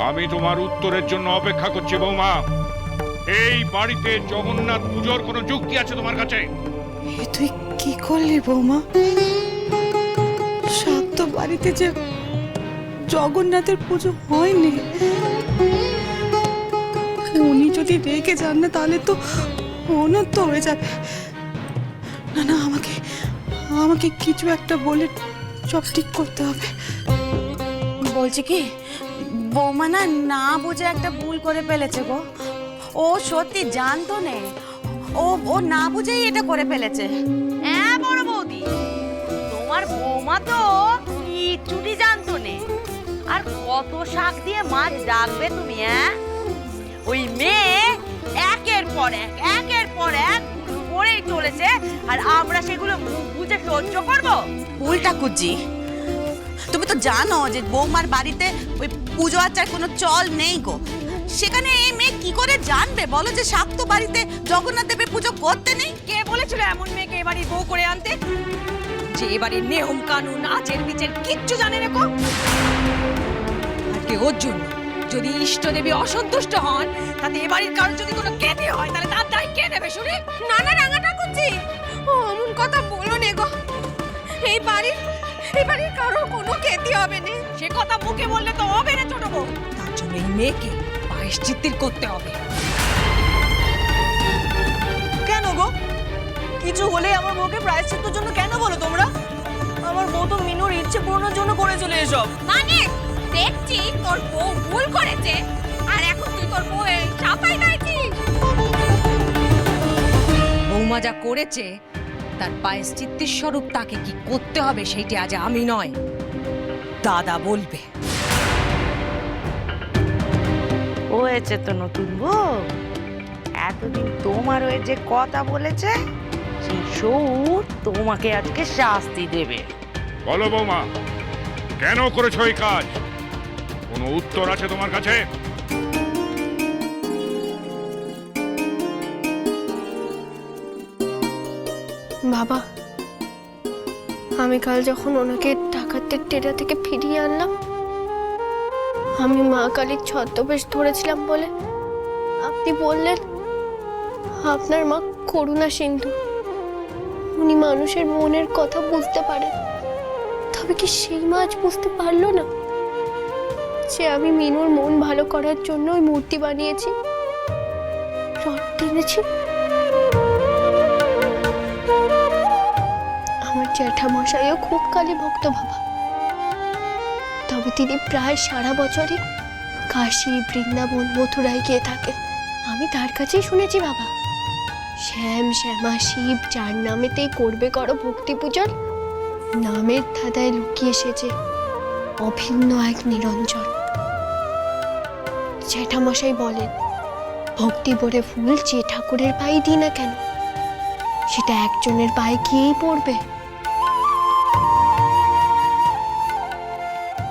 আমি তোমার উত্তরের জন্য অপেক্ষা করছি বৌমা। এই বাড়িতে জগন্নাথ পুজোর কোনো যুক্তি আছে তোমার কাছে? এ তুই কি করলি বৌমা? সাত বাড়িতে যে জগন্নাথের পুজো হয়নি, উনি যদি রেগে যান না তাহলে তো অনর্থ হয়ে যাবে। না না, আমাকে আমাকে কিছু একটা বলে সব ঠিক করতে হবে। বলছি কি, বৌমা না না বুঝে একটা ভুল করে ফেলেছে গো। ও সত্যি জানতো নে, ও না বুঝেই এটা করে ফেলেছে। হ্যাঁ বড় বৌদি, তোমার বৌমা তো কিচ্ছুটি জানতো নে। আর কত শাক দিয়ে মাছ ডাকবে তুমি? হ্যাঁ, ওই মেয়ে একের পর এক করেই চলেছে, আর আমরা সেগুলো মুখ বুঝে সহ্য করবো? ভুলটা কুজি, তুমি তো জানো যে বৌমার বাড়িতে ওই পুজো আচার কোনো চল নেই গো। সেখানে এই মেয়ে কি করে জানবে বলো যে শাক্ত বাড়িতে জগন্নাথ দেবের পুজো করতে নেই? কে বলেছিল এমন মেয়েকে এবাড়ি বউ করে আনতে, যে এবাড়ির নিয়ম কানুন আচার বিচার কিচ্ছু জানে না গো? আজকে ওর জন্য যদি ইষ্ট দেবী অসন্তুষ্ট হন, তাতে এবাড়ির কারো যদি কোনো জ্ঞাতি হয়, তাহলে তার দায় কে নেবে শুনি? না না, রাঙাটা করছি, ও অমন কথা বলো নে গো। এই বাড়ির কারোর কোনো ক্ষতি হবে না, সে কথা মুখে বললে তো হবে না ছোট বউ। তার জন্য এই মেয়েকে প্রায়শ্চিত্ত করতে হবে। কেন গো? কিছু হলে আমার বউকে প্রায়শ্চিত্তের জন্য কেন বলো তোমরা? আমার বউ তো মিনুর ইচ্ছে পূরণের জন্য করে চলে এসব। মানে দেখছি তোর বউ ভুল করেছে, আর এখন তুই তোর বউয়ের চাপাই গাইছিস। বৌমা যা করেছে তার প্রায়শ্চিত্তের স্বরূপ তাকে কি করতে হবে সেইটি আজ আমি নয়, দাদা বলবে। হয়েছে তো নতুন বউ, এতদিন তোমার হয়ে যে কথা বলেছে সেই সৌর তোমাকে আজকে শাস্তি দেবে। বলো বৌমা, কেন করেছো এই কাজ? কোনো উত্তর আছে তোমার কাছে? বাবা, আমি কাল যখন ওনাকে ডাকাতের ডেরা থেকে ফিরিয়ে আনলাম, আমি মা কালীর ছদ্মবেশ ধরেছিলাম বলে আপনি বললেন আপনার মা করুণা সিন্ধু, উনি মানুষের মনের কথা বুঝতে পারেন। তবে কি সেই মা আজ বুঝতে পারলো না যে আমি মিনুর মন ভালো করার জন্য ওই মূর্তি বানিয়েছি, রথ টেনেছি? আমার জ্যাঠামশাইও খুব কালী ভক্ত বাবা, তবে তিনি প্রায় সারা বছরই কাশী, বৃন্দাবন, মথুরায় গিয়ে থাকেন। আমি তার কাছেই শুনেছি বাবা, শ্যাম শ্যামা শিব যার নামেতেই করবে করো ভক্তি পূজন, নামের ধাঁধায় লুকিয়ে এসেছে অভিন্ন এক নিরঞ্জন। জ্যাঠামশাই বলেন, ভক্তি ভরে ফুল যে ঠাকুরের পায়ে দিই না কেন, সেটা একজনের পায়ে গিয়েই পড়বে।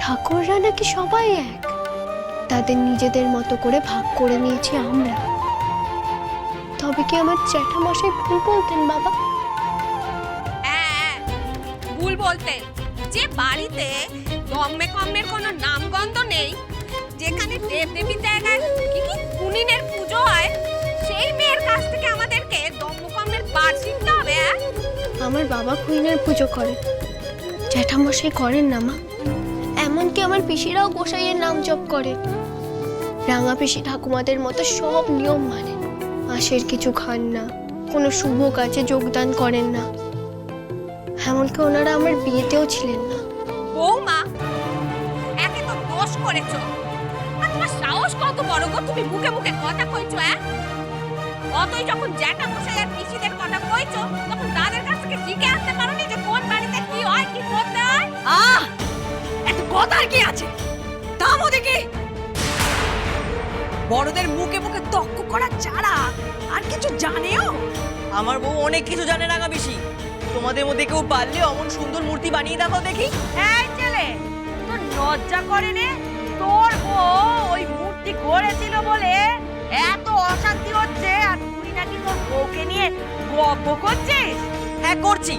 ঠাকুররা নাকি সবাই এক, তাদের নিজেদের মতো করে ভাগ করে নিয়েছি আমরা। তবে কি আমার জ্যাঠামশাই ভুল বলতেন বাবা? হ্যাঁ, ভুল বলতেন। যে বাড়িতে দম্মে কম্মের কোনো নামগন্ধ নেই, যেখানে দেব দেবীর জায়গায় কি কুনিনের পুজো হয়, সেই মেয়ের কাছ থেকে আমাদেরকে দম্মকম্মের বার শিখতে হবে। আমার বাবা কুইনের পুজো করে, জ্যাঠামশাই করেন না মা। এমনকি আমার পিসিরাও গোসাইয়ের নাম জপ করেন। রাঙা পিসি ঠাকুমাদের মতো সব নিয়ম মানেন, মাসের কিছু খান না, কোনো শুভ কাজে যোগদান করেন না। এমনকি ওনারা আমার বিয়েতেও ছিলেন না। বৌমা, একে তো দোষ করেছো, আর তোমার সাহস কত বড় গো, তুমি মুখে মুখে কথা কইছো? অতই যখন জ্যাঠা মশাই আর পিসিদের কথা কইছো, তখন তাদের কাছ থেকে শিখে আসতে পারোনি যে কোন বাড়িতে কি হয়, কি করতে হয়? এত কথার কি আছে? দাম ওদিকে। বড়দের মুখে মুখে তক্ক করা ছাড়া আর কিছু জানেও? আমার বউ অনেক কিছু জানে রাঙা বেশি। তোমাদের মধ্যে কেউ পারলে অমন সুন্দর মূর্তি বানিয়ে দেখাও দেখি। এই ছেলে, তোর লজ্জা করে নে? তোর বউ ওই মূর্তি গড়েছিল বলে এত অশান্তি হচ্ছে, আর তুই নাকি তোর বউকে নিয়ে গপ্প করছিস? হ্যাঁ করছি,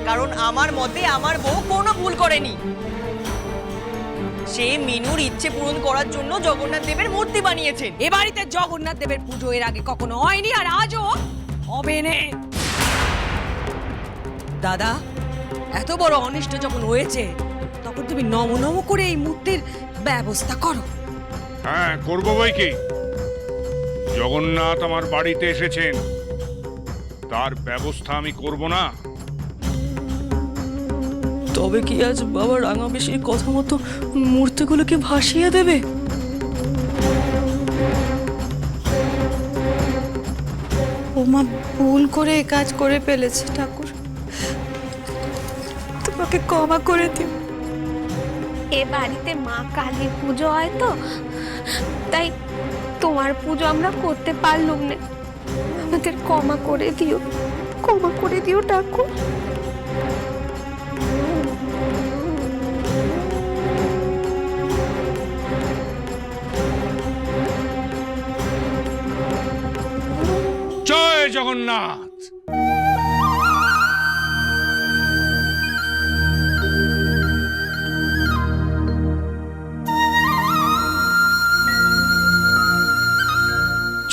কারণ আমার মতে আমার বউ কোনো ভুল করেনি। সে মিনুর ইচ্ছে পূরণ করার জন্য জগন্নাথ দেবের মূর্তি বানিয়েছেন। এ বাড়িতে জগন্নাথ দেবের পুজো এর আগে কখনো হয়নি, আর আজও হবে না। দাদা, এত বড় অনিষ্ট যখন হয়েছে, তখন তুমি নম নম করে এই মূর্তির ব্যবস্থা করো। হ্যাঁ, করবো বই কি। জগন্নাথ আমার বাড়িতে এসেছেন, তার ব্যবস্থা আমি করব না? তবে কি আজ বাবা রাঙা বেশির কথা মতো মূর্তিগুলোকে ভাসিয়ে দেবে? বৌমা ভুল করে এই কাজ করে ফেলেছে ঠাকুর, তোমাকে ক্ষমা করে দিও। এ বাড়িতে মা কালীর পুজো হয় তো, তাই তোমার পুজো আমরা করতে পারলাম না। আমাদের ক্ষমা করে দিও, ক্ষমা করে দিও ঠাকুর। জয় জগন্নাথ।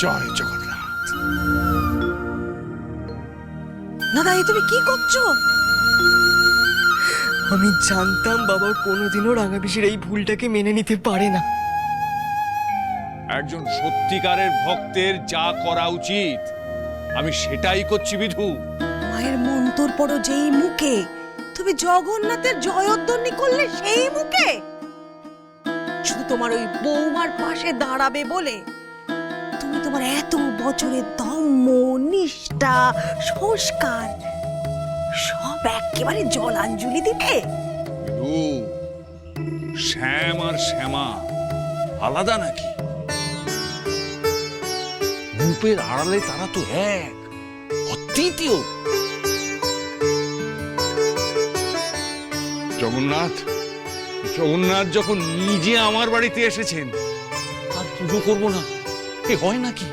জয় জগন্নাথ। দাদা, এই তুমি কি করছো? আমি জানতাম বাবা কোনোদিনও রাঙা পিসির এই ভুলটাকে মেনে নিতে পারে না। একজন সত্যিকারের ভক্তের যা করা উচিত আমি সেটাই করছি বিধু। মায়ের মন্তর পড়ো যেই মুখে, তুমি জগন্নাথের জয়ধ্বনি করলে সেই মুখে। শুধু তোমার ওই বৌমার পাশে দাঁড়াবে বলে তুমি তোমার এত বছরের ধম্ম, নিষ্ঠা, সংস্কার সব একেবারে জলাঞ্জলি দিবে। বিধু, শ্যাম আর শ্যামা আলাদা নাকি? রূপের আড়ালে তারা তো এক, অদ্বিতীয়। জগন্নাথ জগন্নাথ যখন নিজে আমার বাড়িতে এসেছেন, আর পুজো করবো না এ হয় নাকি?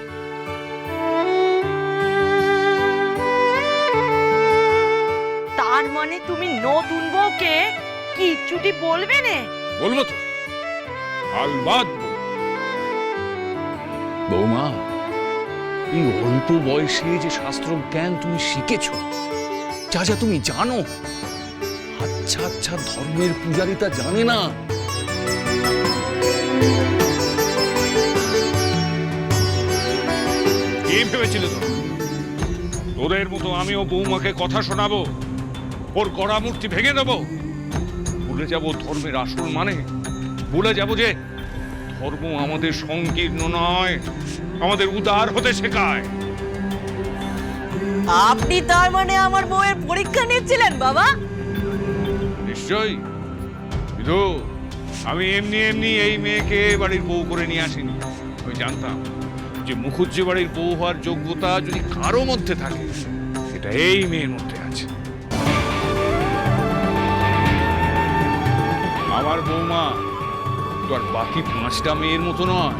তার মানে তুমি নতুন বউকে কিচ্ছুটি বলবে না? বলবো তো, আলবাদ বলবো। বৌমা, এই অল্প বয়সে যে শাস্ত্র জ্ঞান তুমি শিখেছো, যা যা তুমি জানো, আচ্ছা আচ্ছা ধর্মের পূজারী তা জানে না। কি ভেবেছিলে তো তোদের মতো আমিও বৌমাকে কথা শোনাবো, ওর গড়া মূর্তি ভেঙে দেবো? ভুলে যাব ধর্মের আসল মানে, ভুলে যাব যে ধর্ম আমাদের সংকীর্ণ নয়, আমাদের উদার হতে শেখায়। আপনি তার মানে আমার বউয়ের পরীক্ষা নিচ্ছিলেন বাবা? নিশ্চয়ই বিধু, আমি এমনি এমনি এই মেয়েকে বাড়ির বউ করে নিয়ে আসিনি। আমি জানতাম যে মুখুজ্জে বাড়ির বউ হওয়ার যোগ্যতা যদি কারো মধ্যে থাকে, সেটা এই মেয়ের মধ্যে আছে। আমার বৌমা তো আর বাকি 5টা মেয়ের মতো নয়।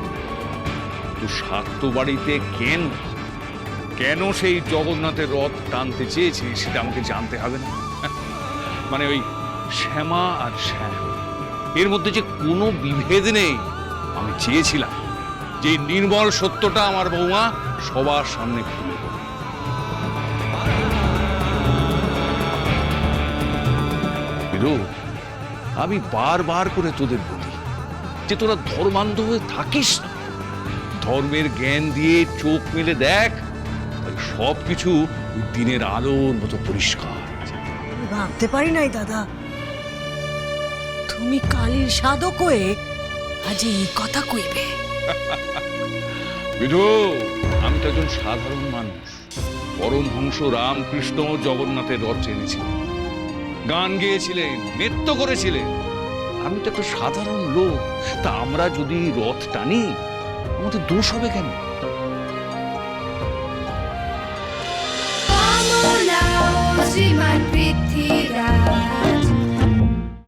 তো সাত বাড়িতে কেন সেই জগন্নাথের রথ টানতে চেয়েছে সেটা আমাকে জানতে হবে না? মানে ওই শ্যামা আর শ্যাম, এর মধ্যে যে কোনো বিভেদ নেই। আমি চেয়েছিলাম যে নির্মল সত্যটা আমার বৌমা সবার সামনে খুলে বলে। বিধু, আমি বারবার করে তোদের বলি যে তোরা ধর্মান্ধ হয়ে থাকিস না। ধর্মের জ্ঞান দিয়ে চোখ মেলে দেখ, সবকিছু দিনের আলোর মতো পরিষ্কার। ভাবতে পারি নাই দাদা, তুমি কালীর সাধক হয়ে আজ এই কথা কইবে। বিধু, আমি তো একজন সাধারণ মানুষ। পরমহংস রামকৃষ্ণ জগন্নাথের রথ টেনেছিলেন, গান গেয়েছিলেন, নৃত্য করেছিলেন। আমি তো একটা সাধারণ লোক। তা আমরা যদি রথ টানি, আমাদের দোষ হবে কেন? শ্রীমান পৃথ্বীরাজ